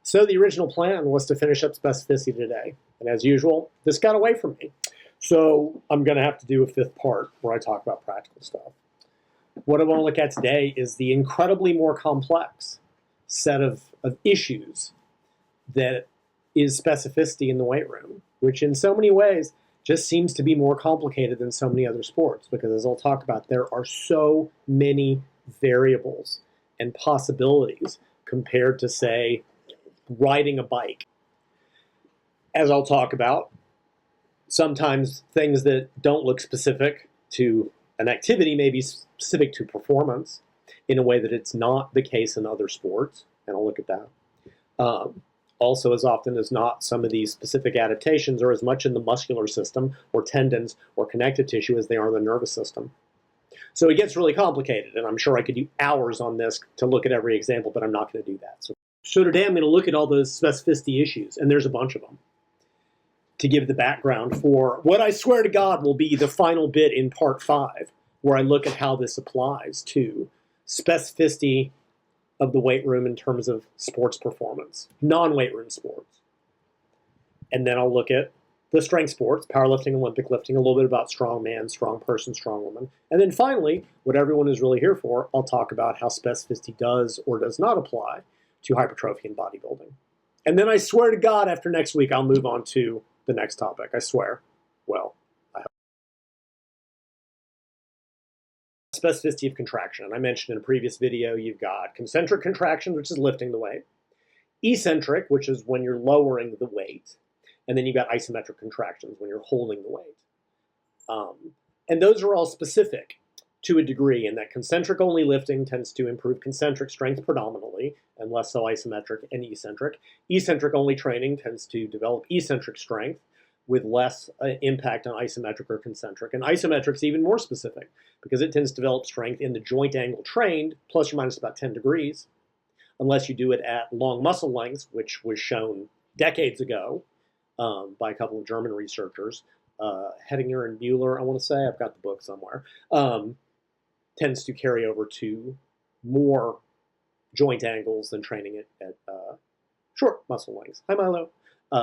So the original plan was to finish up specificity today. And as usual, this got away from me. So I'm going to have to do a fifth part where I talk about practical stuff. What I want to look at today is the incredibly more complex set of issues that is specificity in the weight room, which in so many ways just seems to be more complicated than so many other sports, because as I'll talk about, there are so many variables and possibilities compared to, say, riding a bike. As I'll talk about, sometimes things that don't look specific to an activity may be specific to performance in a way that it's not the case in other sports, and I'll look at that. Also, as often as not, some of these specific adaptations are as much in the muscular system or tendons or connective tissue as they are in the nervous system. So it gets really complicated, and I'm sure I could do hours on this to look at every example, but I'm not going to do that. So today I'm going to look at all those specificity issues, and there's a bunch of them, to give the background for what I swear to God will be the final bit in part 5, where I look at how this applies to specificity of the weight room in terms of sports performance, non-weight room sports. And then I'll look at the strength sports, powerlifting, Olympic lifting, a little bit about strong man, strong person, strong woman. And then finally, what everyone is really here for, I'll talk about how specificity does or does not apply to hypertrophy and bodybuilding. And then I swear to God, after next week, I'll move on to the next topic. I swear. Well, I hope. Specificity of contraction. And I mentioned in a previous video, you've got concentric contraction, which is lifting the weight. Eccentric, which is when you're lowering the weight. And then you've got isometric contractions, when you're holding the weight. And those are all specific to a degree, in that concentric only lifting tends to improve concentric strength predominantly, and less so isometric and eccentric. Eccentric only training tends to develop eccentric strength with less impact on isometric or concentric. And isometric is even more specific, because it tends to develop strength in the joint angle trained, plus or minus about 10 degrees, unless you do it at long muscle lengths, which was shown decades ago by a couple of German researchers, Hedinger and Mueller, I want to say, I've got the book somewhere, tends to carry over to more joint angles than training it at short muscle lengths. Hi, Milo,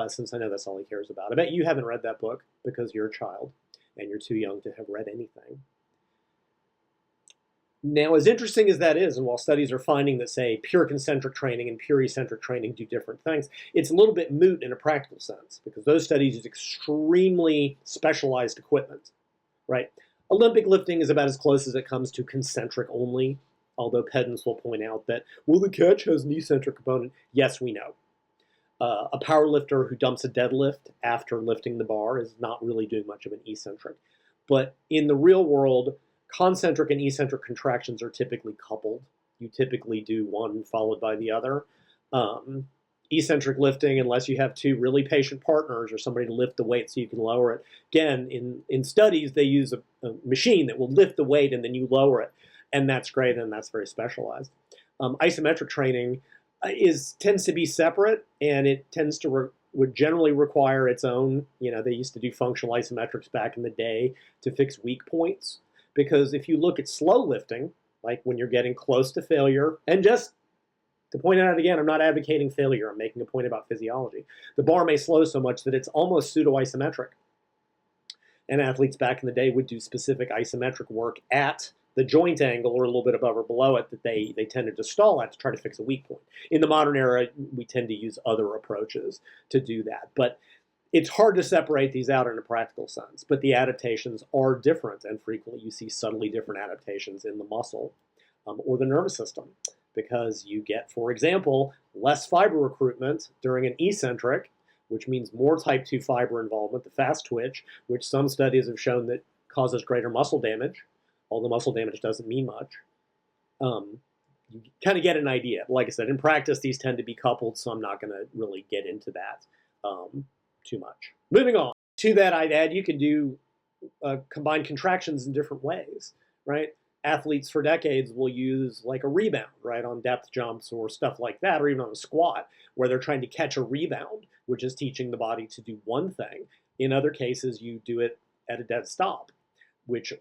since I know that's all he cares about. I bet you haven't read that book because you're a child and you're too young to have read anything. Now, as interesting as that is, and while studies are finding that, say, pure concentric training and pure eccentric training do different things, it's a little bit moot in a practical sense, because those studies use extremely specialized equipment, right? Olympic lifting is about as close as it comes to concentric only, although pedants will point out that, well, the catch has an eccentric component. Yes, we know. A power lifter who dumps a deadlift after lifting the bar is not really doing much of an eccentric. But in the real world, concentric and eccentric contractions are typically coupled. You typically do one followed by the other. Eccentric lifting, unless you have two really patient partners or somebody to lift the weight so you can lower it. Again, in studies, they use a machine that will lift the weight and then you lower it. And that's great, and that's very specialized. Isometric training tends to be separate, and it tends to would generally require its own, they used to do functional isometrics back in the day to fix weak points. Because if you look at slow lifting, like when you're getting close to failure, and just to point out again, I'm not advocating failure, I'm making a point about physiology. The bar may slow so much that it's almost pseudo-isometric. And athletes back in the day would do specific isometric work at the joint angle or a little bit above or below it that they tended to stall at to try to fix a weak point. In the modern era, we tend to use other approaches to do that. But it's hard to separate these out in a practical sense, but the adaptations are different, and frequently you see subtly different adaptations in the muscle or the nervous system, because you get, for example, less fiber recruitment during an eccentric, which means more type 2 fiber involvement, the fast twitch, which some studies have shown that causes greater muscle damage, although muscle damage doesn't mean much. You kind of get an idea. Like I said, in practice, these tend to be coupled, so I'm not going to really get into that too much. Moving on. To that, I'd add you can do combined contractions in different ways, right? Athletes for decades will use like a rebound, right, on depth jumps or stuff like that, or even on a squat, where they're trying to catch a rebound, which is teaching the body to do one thing. In other cases, you do it at a dead stop, which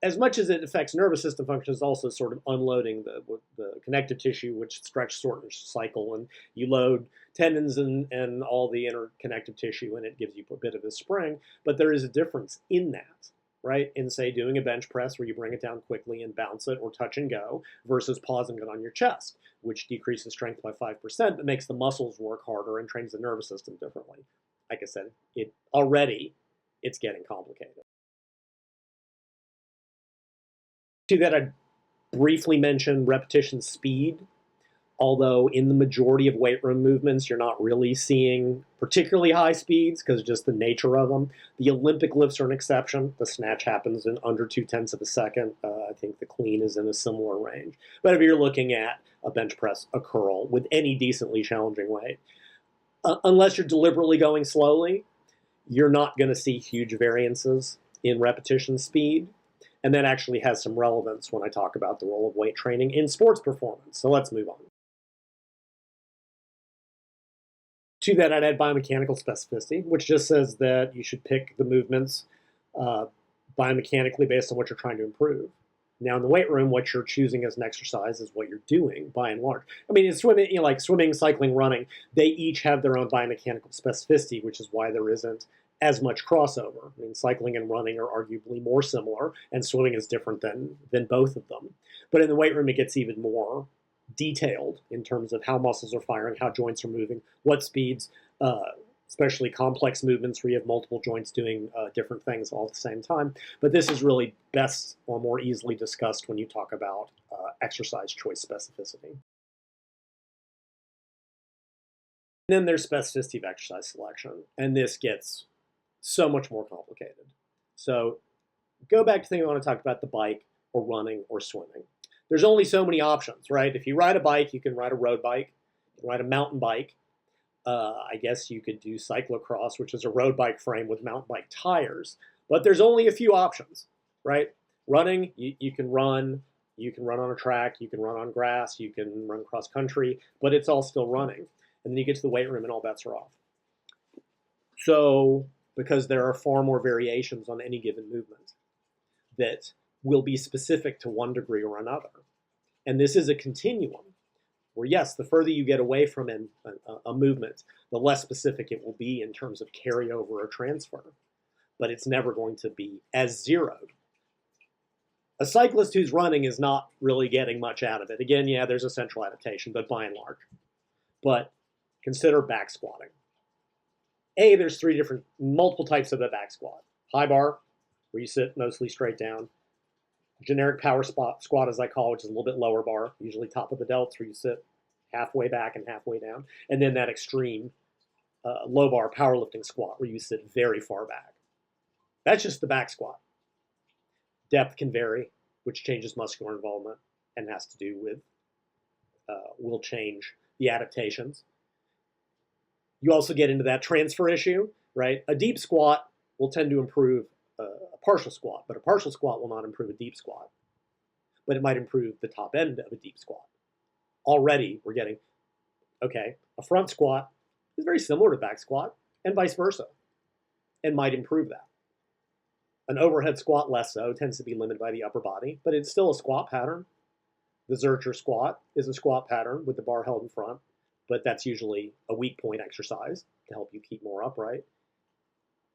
as much as it affects nervous system function, it's also sort of unloading the connective tissue, which stretch, shorten, cycle, and you load tendons and all the interconnective tissue, and it gives you a bit of a spring. But there is a difference in that, right? In, say, doing a bench press where you bring it down quickly and bounce it or touch and go versus pausing it on your chest, which decreases strength by 5%, but makes the muscles work harder and trains the nervous system differently. Like I said, it's getting complicated. To that, I briefly mentioned repetition speed, although in the majority of weight room movements, you're not really seeing particularly high speeds because just the nature of them. The Olympic lifts are an exception. The snatch happens in under 0.2 of a second. I think the clean is in a similar range. But if you're looking at a bench press, a curl, with any decently challenging weight, unless you're deliberately going slowly, you're not going to see huge variances in repetition speed. And that actually has some relevance when I talk about the role of weight training in sports performance. So let's move on. To that, I'd add biomechanical specificity, which just says that you should pick the movements biomechanically based on what you're trying to improve. Now, in the weight room, what you're choosing as an exercise is what you're doing, by and large. I mean, in swimming, like swimming, cycling, running, they each have their own biomechanical specificity, which is why there isn't as much crossover. I mean, cycling and running are arguably more similar, and swimming is different than both of them. But in the weight room, it gets even more detailed in terms of how muscles are firing, how joints are moving, what speeds, especially complex movements where you have multiple joints doing different things all at the same time. But this is really best or more easily discussed when you talk about exercise choice specificity. And then there's specificity of exercise selection, and this gets so much more complicated. So go back to the thing I want to talk about, the bike or running or swimming. There's only so many options, right? If you ride a bike, you can ride a road bike, you can ride a mountain bike. I guess you could do cyclocross, which is a road bike frame with mountain bike tires. But there's only a few options, right? Running, you can run on a track, you can run on grass, you can run cross country, but it's all still running. And then you get to the weight room and all bets are off. So, because there are far more variations on any given movement that will be specific to one degree or another. And this is a continuum where, yes, the further you get away from a movement, the less specific it will be in terms of carryover or transfer. But it's never going to be as zeroed. A cyclist who's running is not really getting much out of it. Again, yeah, there's a central adaptation, but by and large. But consider back squatting. There's multiple types of the back squat. High bar, where you sit mostly straight down. Generic power squat, as I call it, which is a little bit lower bar, usually top of the delts, where you sit halfway back and halfway down. And then that extreme low bar powerlifting squat, where you sit very far back. That's just the back squat. Depth can vary, which changes muscular involvement and has to do with, will change the adaptations. You also get into that transfer issue, right? A deep squat will tend to improve a partial squat, but a partial squat will not improve a deep squat. But it might improve the top end of a deep squat. Already, we're getting, okay, a front squat is very similar to back squat, and vice versa, and might improve that. An overhead squat, less so, tends to be limited by the upper body, but it's still a squat pattern. The Zercher squat is a squat pattern with the bar held in front, but that's usually a weak point exercise to help you keep more upright.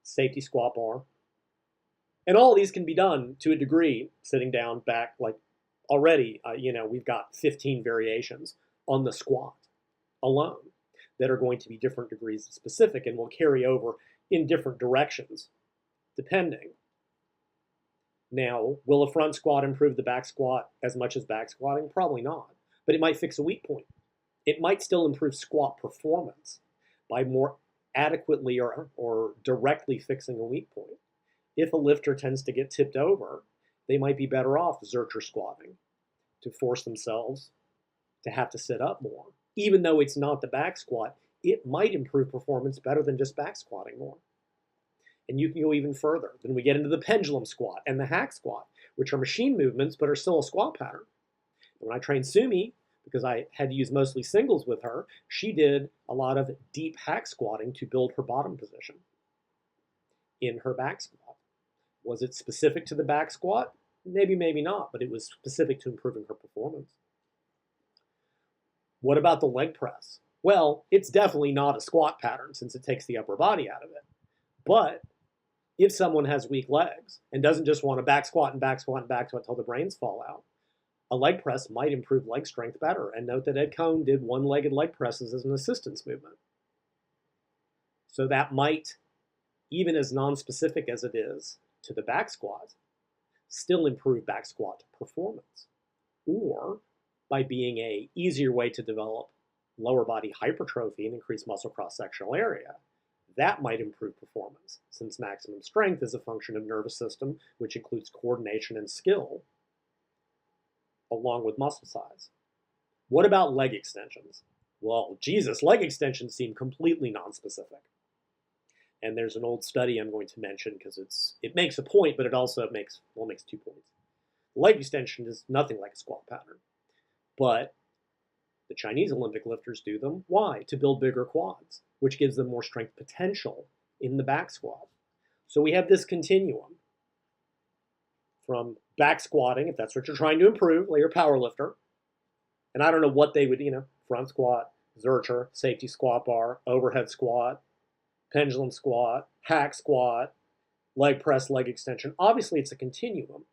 Safety squat bar. And all of these can be done to a degree, sitting down, back, like already, we've got 15 variations on the squat alone that are going to be different degrees of specific and will carry over in different directions, depending. Now, will a front squat improve the back squat as much as back squatting? Probably not, but it might fix a weak point. It might still improve squat performance by more adequately or directly fixing a weak point. If a lifter tends to get tipped over, they might be better off Zercher squatting to force themselves to have to sit up more. Even though it's not the back squat, it might improve performance better than just back squatting more. And you can go even further. Then we get into the pendulum squat and the hack squat, which are machine movements but are still a squat pattern. And when I trained Sumi, because I had to use mostly singles with her, she did a lot of deep hack squatting to build her bottom position in her back squat. Was it specific to the back squat? Maybe, maybe not, but it was specific to improving her performance. What about the leg press? Well, it's definitely not a squat pattern since it takes the upper body out of it. But if someone has weak legs and doesn't just want to back squat and back squat and back squat until the brains fall out, a leg press might improve leg strength better. And note that Ed Cohn did one-legged leg presses as an assistance movement. So that might, even as non-specific as it is to the back squat, still improve back squat performance. Or by being an easier way to develop lower body hypertrophy and increase muscle cross-sectional area, that might improve performance, since maximum strength is a function of nervous system, which includes coordination and skill, along with muscle size. What about leg extensions? Well, Jesus, leg extensions seem completely non-specific. And there's an old study I'm going to mention because it makes a point, but it also makes 2 points. Leg extension is nothing like a squat pattern, but the Chinese Olympic lifters do them. Why? To build bigger quads, which gives them more strength potential in the back squat. So we have this continuum from back squatting, if that's what you're trying to improve, like you're a power lifter. And I don't know what they would, front squat, Zercher, safety squat bar, overhead squat, pendulum squat, hack squat, leg press, leg extension. Obviously, it's a continuum.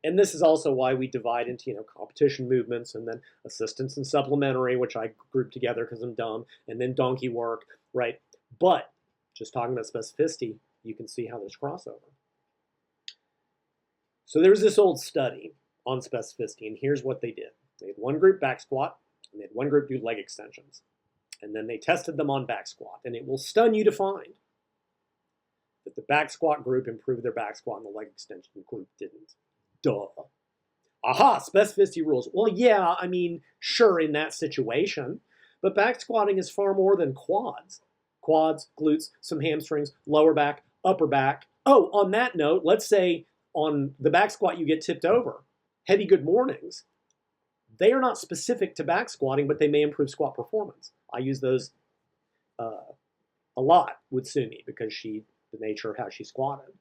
And this is also why we divide into, competition movements and then assistance and supplementary, which I group together because I'm dumb, and then donkey work, right? But just talking about specificity, you can see how there's crossover. So there's this old study on specificity, and here's what they did. They had one group back squat, and they had one group do leg extensions. And then they tested them on back squat, and it will stun you to find that the back squat group improved their back squat and the leg extension group didn't. Duh. Aha, specificity rules. Well, yeah, sure in that situation, but back squatting is far more than quads. Quads, glutes, some hamstrings, lower back, upper back. Oh, on that note, let's say on the back squat you get tipped over. Heavy good mornings. They are not specific to back squatting, but they may improve squat performance. I use those a lot with Sumi because the nature of how she squatted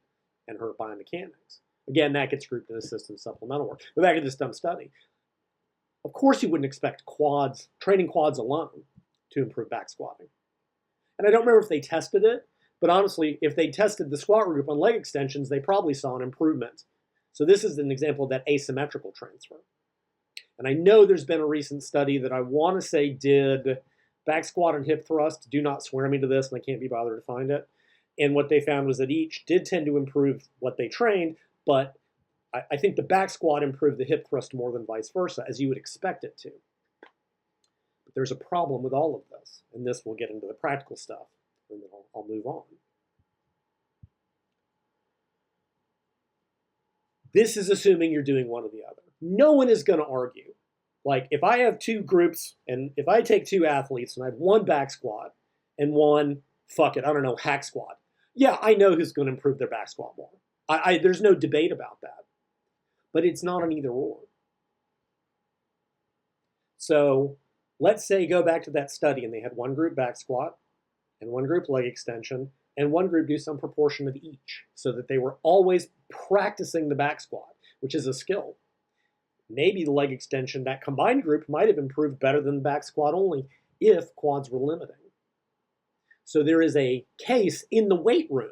and her biomechanics. Again, that gets grouped in assistant supplemental work. But back to this dumb study. Of course you wouldn't expect training quads alone to improve back squatting. And I don't remember if they tested it, but honestly, if they tested the squat group on leg extensions, they probably saw an improvement. So this is an example of that asymmetrical transfer. And I know there's been a recent study that I want to say did back squat and hip thrust. Do not swear me to this, and I can't be bothered to find it. And what they found was that each did tend to improve what they trained, but I think the back squat improved the hip thrust more than vice versa, as you would expect it to. But there's a problem with all of this, and this will get into the practical stuff, and then I'll move on. This is assuming you're doing one or the other. No one is going to argue. Like, if I have two groups, and if I take two athletes, and I have one back squat, and one, hack squat. Yeah, I know who's going to improve their back squat more. There's no debate about that. But it's not an either or. So let's say go back to that study and they had one group back squat and one group leg extension and one group do some proportion of each so that they were always practicing the back squat, which is a skill. Maybe the leg extension, that combined group might have improved better than the back squat only if quads were limiting. So there is a case in the weight room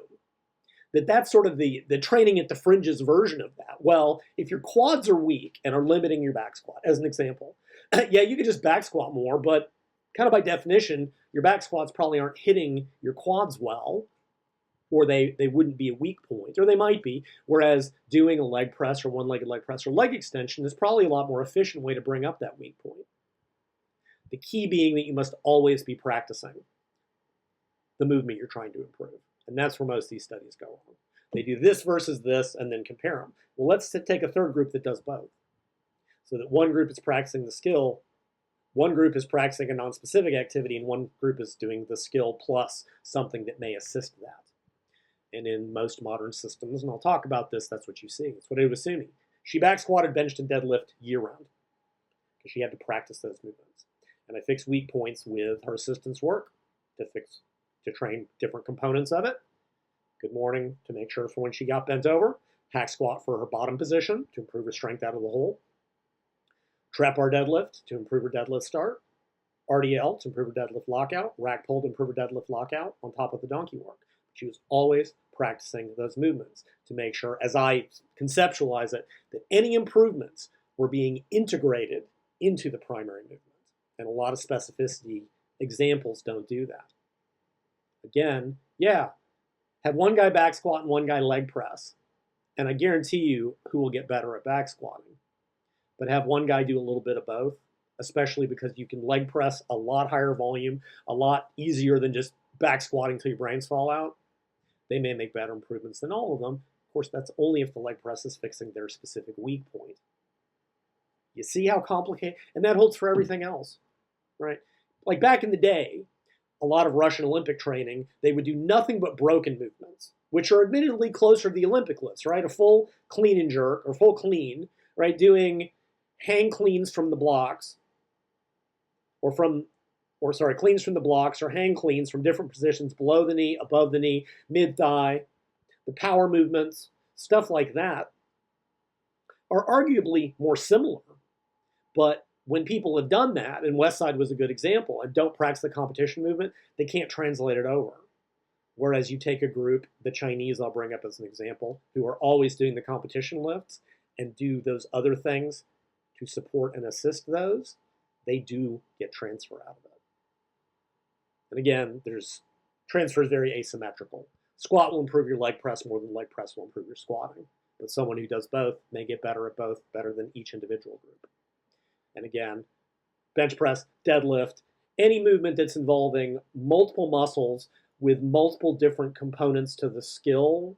that's sort of the training at the fringes version of that. Well, if your quads are weak and are limiting your back squat, as an example, yeah, you could just back squat more, but kind of by definition, your back squats probably aren't hitting your quads well, or they wouldn't be a weak point, or they might be, whereas doing a leg press or one-legged leg press or leg extension is probably a lot more efficient way to bring up that weak point. The key being that you must always be practicing the movement you're trying to improve. And that's where most of these studies go on. They do this versus this and then compare them. Well, let's take a third group that does both. So that one group is practicing the skill, one group is practicing a non-specific activity, and one group is doing the skill plus something that may assist that. And in most modern systems, and I'll talk about this, that's what you see. That's what I did with Sumi. She back squatted, benched, and deadlift year-round because she had to practice those movements. And I fixed weak points with her assistant's work to train different components of it. Good morning to make sure for when she got bent over. Hack squat for her bottom position to improve her strength out of the hole. Trap bar deadlift to improve her deadlift start. RDL to improve her deadlift lockout. Rack pull to improve her deadlift lockout on top of the donkey work. She was always practicing those movements to make sure, as I conceptualize it, that any improvements were being integrated into the primary movement. And a lot of specificity examples don't do that. Again, yeah, have one guy back squat and one guy leg press, and I guarantee you who will get better at back squatting. But have one guy do a little bit of both, especially because you can leg press a lot higher volume, a lot easier than just back squatting until your brains fall out. They may make better improvements than all of them. Of course, that's only if the leg press is fixing their specific weak point. You see how complicated, and that holds for everything else, right? Like back in the day, a lot of Russian Olympic training, they would do nothing but broken movements, which are admittedly closer to the Olympic lifts, right? A full clean and jerk, or full clean, right? Doing hang cleans from the blocks, cleans from the blocks or hang cleans from different positions below the knee, above the knee, mid-thigh, the power movements, stuff like that are arguably more similar. But when people have done that, and Westside was a good example, and don't practice the competition movement, they can't translate it over. Whereas you take a group, the Chinese I'll bring up as an example, who are always doing the competition lifts and do those other things to support and assist those, they do get transfer out of it. And again, transfer is very asymmetrical. Squat will improve your leg press more than leg press will improve your squatting. But someone who does both may get better at both, better than each individual group. And again, bench press, deadlift, any movement that's involving multiple muscles with multiple different components to the skill,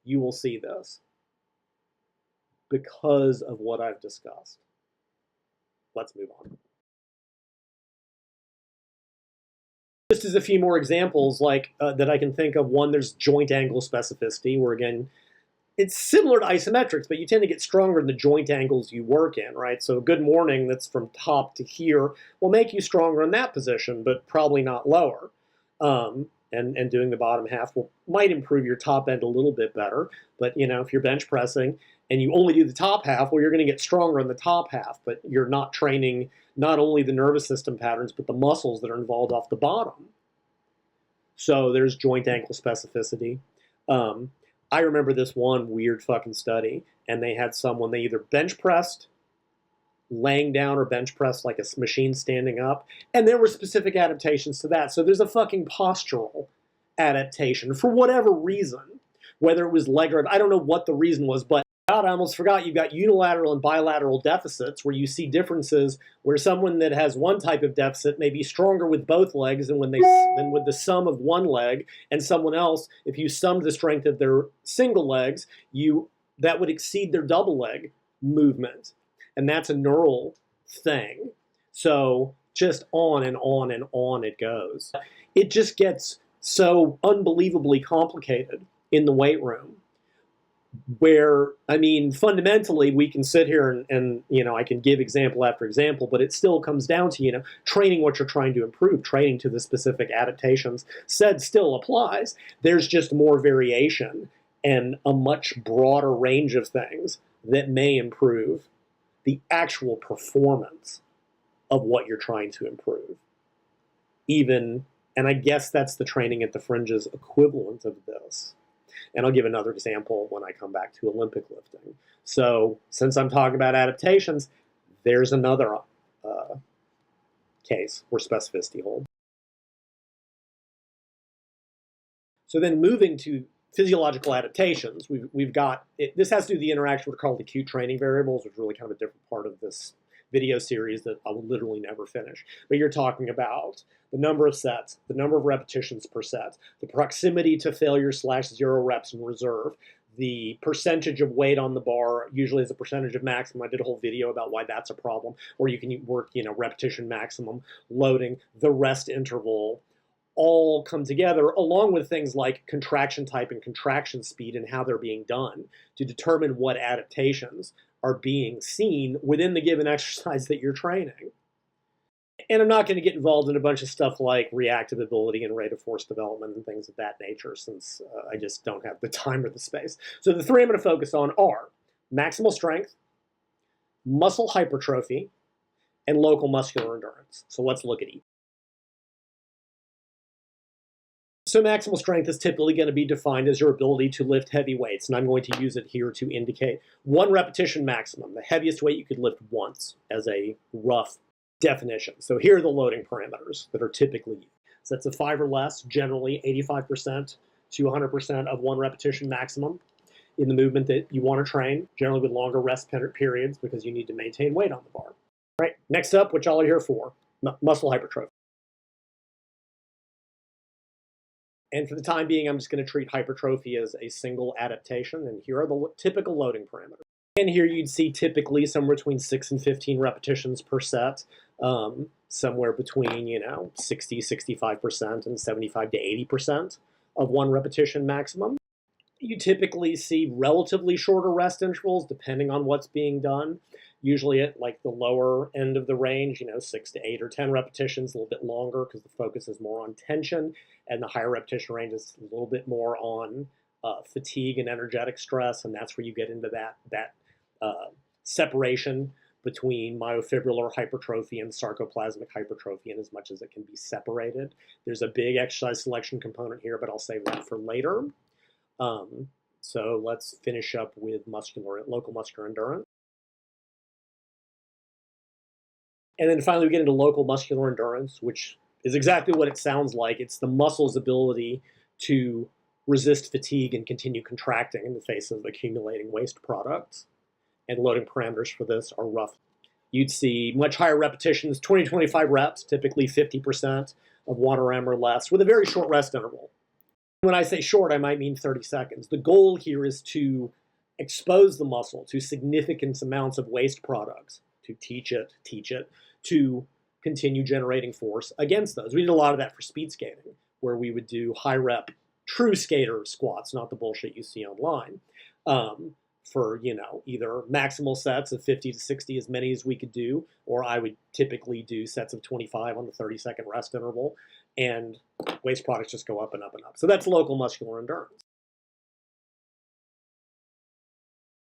you will see this because of what I've discussed. Let's move on. Just as a few more examples like that I can think of, one, there's joint angle specificity, where again, it's similar to isometrics, but you tend to get stronger in the joint angles you work in, right? So good morning that's from top to here will make you stronger in that position, but probably not lower. And doing the bottom half might improve your top end a little bit better. But if you're bench pressing and you only do the top half, well, you're going to get stronger in the top half, but you're not training not only the nervous system patterns, but the muscles that are involved off the bottom. So there's joint ankle specificity. I remember this one weird fucking study, and they had someone, they either bench pressed laying down or bench pressed like a machine standing up, and there were specific adaptations to that. So there's a fucking postural adaptation for whatever reason, whether it was leg or I don't know what the reason was, but God, I almost forgot you've got unilateral and bilateral deficits where you see differences where someone that has one type of deficit may be stronger with both legs than with the sum of one leg, and someone else, if you summed the strength of their single legs, that would exceed their double leg movement. And that's a neural thing. So just on and on and on it goes. It just gets so unbelievably complicated in the weight room, where, I mean, fundamentally we can sit here and I can give example after example, but it still comes down to, training what you're trying to improve, training to the specific adaptations still applies. There's just more variation and a much broader range of things that may improve the actual performance of what you're trying to improve. And I guess that's the training at the fringes equivalent of this. And I'll give another example when I come back to Olympic lifting. So since I'm talking about adaptations, there's another case where specificity holds. So then moving to physiological adaptations, we've got, this has to do with the interaction with called acute training variables, which is really kind of a different part of this video series that I will literally never finish. But you're talking about the number of sets, the number of repetitions per set, the proximity to failure / 0 reps in reserve, the percentage of weight on the bar, usually as a percentage of maximum. I did a whole video about why that's a problem. Or you can work, repetition maximum, loading, the rest interval, all come together, along with things like contraction type and contraction speed and how they're being done to determine what adaptations are being seen within the given exercise that you're training. And I'm not going to get involved in a bunch of stuff like reactive ability and rate of force development and things of that nature, since I just don't have the time or the space. So the three I'm going to focus on are maximal strength, muscle hypertrophy, and local muscular endurance. So let's look at each. So maximal strength is typically going to be defined as your ability to lift heavy weights, and I'm going to use it here to indicate one repetition maximum, the heaviest weight you could lift once, as a rough definition. So here are the loading parameters that are typically used. Sets of 5 or less, generally 85% to 100% of one repetition maximum in the movement that you want to train, generally with longer rest periods because you need to maintain weight on the bar. All right, next up, which y'all are here for, muscle hypertrophy. And for the time being, I'm just going to treat hypertrophy as a single adaptation, and here are the typical loading parameters. And here you'd see typically somewhere between 6 and 15 repetitions per set, somewhere between 60, 65% and 75 to 80% of one repetition maximum. You typically see relatively shorter rest intervals depending on what's being done. Usually at like the lower end of the range, 6 to 8 or 10 repetitions, a little bit longer because the focus is more on tension, and the higher repetition range is a little bit more on fatigue and energetic stress, and that's where you get into that separation between myofibrillar hypertrophy and sarcoplasmic hypertrophy, and as much as it can be separated. There's a big exercise selection component here, but I'll save that for later. So let's finish up with local muscular endurance. And then finally we get into local muscular endurance, which is exactly what it sounds like. It's the muscle's ability to resist fatigue and continue contracting in the face of accumulating waste products. And loading parameters for this are rough. You'd see much higher repetitions, 20 to 25 reps, typically 50% of 1 RM or less, with a very short rest interval. When I say short, I might mean 30 seconds. The goal here is to expose the muscle to significant amounts of waste products, to teach it, to continue generating force against those. We did a lot of that for speed skating, where we would do high rep, true skater squats, not the bullshit you see online, for either maximal sets of 50 to 60, as many as we could do, or I would typically do sets of 25 on the 30-second rest interval, and waste products just go up and up and up. So that's local muscular endurance.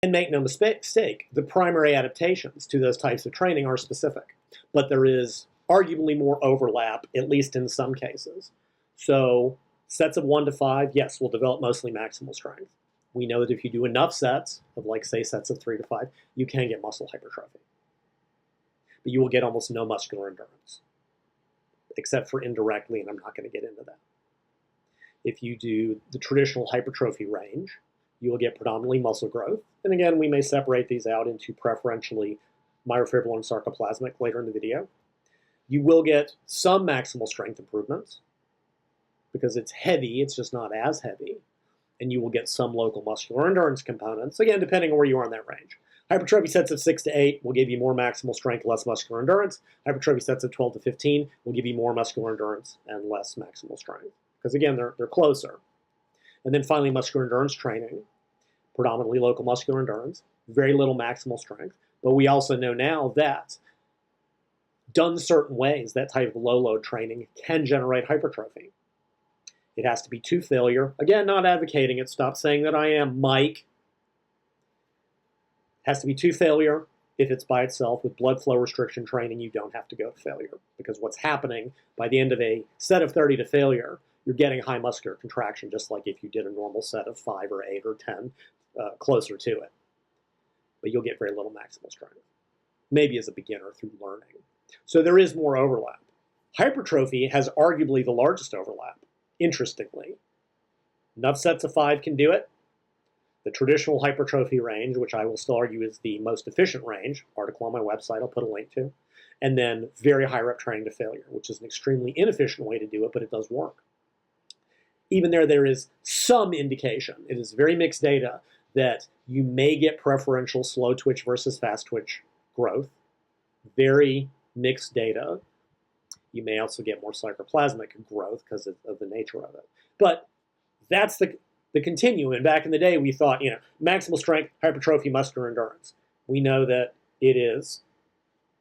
And make no mistake, the primary adaptations to those types of training are specific, but there is arguably more overlap, at least in some cases. So sets of 1 to 5, yes, will develop mostly maximal strength. We know that if you do enough sets of, like, say, sets of 3 to 5, you can get muscle hypertrophy. But you will get almost no muscular endurance, except for indirectly, and I'm not going to get into that. If you do the traditional hypertrophy range, you will get predominantly muscle growth. And again, we may separate these out into preferentially myofibrillar and sarcoplasmic later in the video. You will get some maximal strength improvements because it's heavy, it's just not as heavy. And you will get some local muscular endurance components, again, depending on where you are in that range. Hypertrophy sets of 6 to 8 will give you more maximal strength, less muscular endurance. Hypertrophy sets of 12 to 15 will give you more muscular endurance and less maximal strength. Because again, they're closer. And then finally, muscular endurance training, predominantly local muscular endurance, very little maximal strength. But we also know now that done certain ways, that type of low load training can generate hypertrophy. It has to be to failure. Again, not advocating it. Stop saying that I am, Mike. It has to be to failure. If it's by itself with blood flow restriction training, you don't have to go to failure. Because what's happening by the end of a set of 30 to failure, you're getting high muscular contraction, just like if you did a normal set of 5 or 8 or 10, closer to it. But you'll get very little maximal strength, maybe as a beginner through learning. So there is more overlap. Hypertrophy has arguably the largest overlap, interestingly. Enough sets of 5 can do it. The traditional hypertrophy range, which I will still argue is the most efficient range, article on my website I'll put a link to, and then very high rep training to failure, which is an extremely inefficient way to do it, but it does work. Even there is some indication, it is very mixed data, that you may get preferential slow twitch versus fast twitch growth. Very mixed data. You may also get more sarcoplasmic growth because of the nature of it. But that's the continuum. And back in the day, we thought, maximal strength, hypertrophy, muscular endurance. We know that it is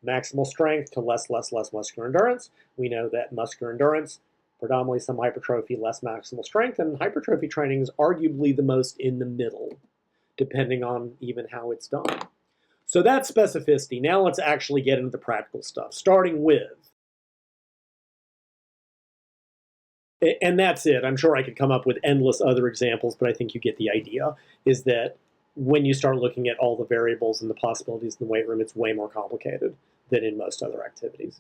maximal strength to less muscular endurance. We know that muscular endurance, predominantly some hypertrophy, less maximal strength, and hypertrophy training is arguably the most in the middle, depending on even how it's done. So that's specificity. Now let's actually get into the practical stuff, starting with, and that's it. I'm sure I could come up with endless other examples, but I think you get the idea, is that when you start looking at all the variables and the possibilities in the weight room, it's way more complicated than in most other activities,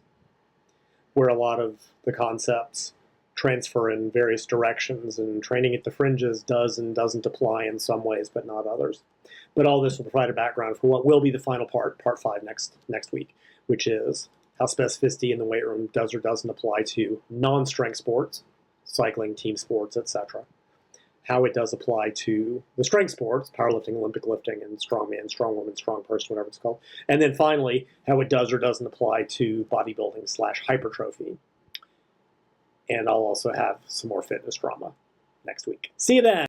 where a lot of the concepts transfer in various directions, and training at the fringes does and doesn't apply in some ways, but not others. But all this will provide a background for what will be the final part 5 next week, which is how specificity in the weight room does or doesn't apply to non-strength sports, cycling, team sports, etc. How it does apply to the strength sports, powerlifting, Olympic lifting, and strongman, strongwoman, strong person, whatever it's called. And then finally, how it does or doesn't apply to bodybuilding / hypertrophy. And I'll also have some more fitness drama next week. See you then!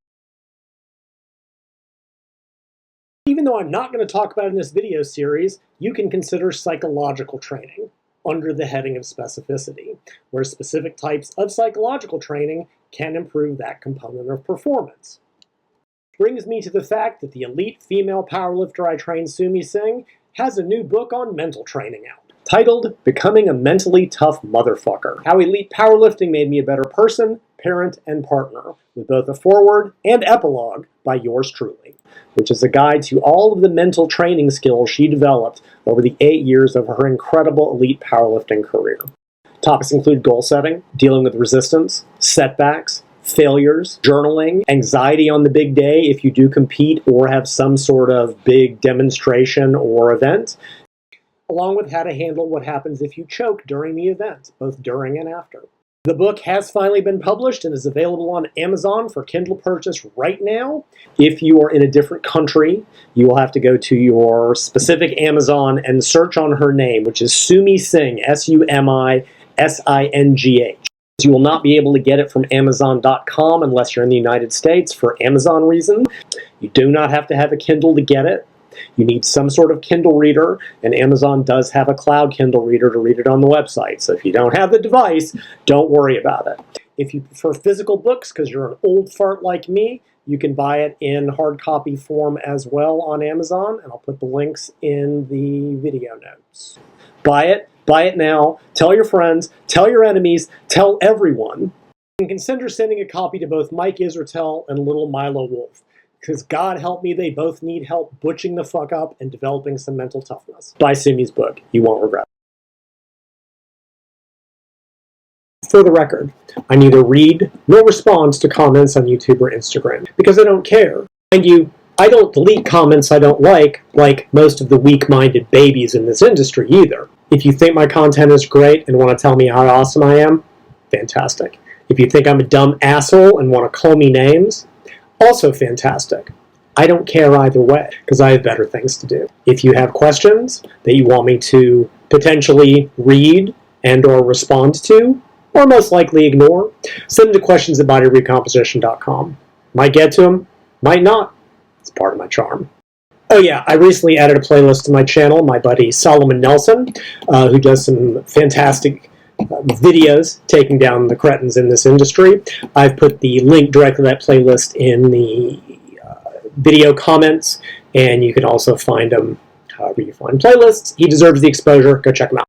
Even though I'm not going to talk about it in this video series, you can consider psychological training under the heading of specificity, where specific types of psychological training can improve that component of performance. Brings me to the fact that the elite female powerlifter I train, Sumi Singh, has a new book on mental training out, titled Becoming a Mentally Tough Motherfucker: How Elite Powerlifting Made Me a Better Person, Parent, and Partner, with both a foreword and epilogue by yours truly, which is a guide to all of the mental training skills she developed over the 8 years of her incredible elite powerlifting career. Topics include goal setting, dealing with resistance, setbacks, failures, journaling, anxiety on the big day if you do compete or have some sort of big demonstration or event, along with how to handle what happens if you choke during the event, both during and after. The book has finally been published and is available on Amazon for Kindle purchase right now. If you are in a different country, you will have to go to your specific Amazon and search on her name, which is Sumi Singh, Summisingh. You will not be able to get it from Amazon.com unless you're in the United States for Amazon reasons. You do not have to have a Kindle to get it. You need some sort of Kindle reader, and Amazon does have a cloud Kindle reader to read it on the website. So if you don't have the device, don't worry about it. If you prefer physical books, because you're an old fart like me, you can buy it in hard copy form as well on Amazon, and I'll put the links in the video notes. Buy it now, tell your friends, tell your enemies, tell everyone. And consider sending a copy to both Mike Israetel and little Milo Wolf, because God help me, they both need help butching the fuck up and developing some mental toughness. Buy Sumi's book. You won't regret it. For the record, I neither read nor respond to comments on YouTube or Instagram, because I don't care. Mind you, I don't delete comments I don't like most of the weak-minded babies in this industry either. If you think my content is great and want to tell me how awesome I am, fantastic. If you think I'm a dumb asshole and want to call me names, also fantastic. I don't care either way, because I have better things to do. If you have questions that you want me to potentially read and or respond to, or most likely ignore, send them to questions@bodyrecomposition.com. Might get to them, might not. It's part of my charm. Oh yeah, I recently added a playlist to my channel. My buddy Solomon Nelson, who does some fantastic videos taking down the cretins in this industry. I've put the link directly to that playlist in the video comments, and you can also find them however you find playlists. He deserves the exposure. Go check him out.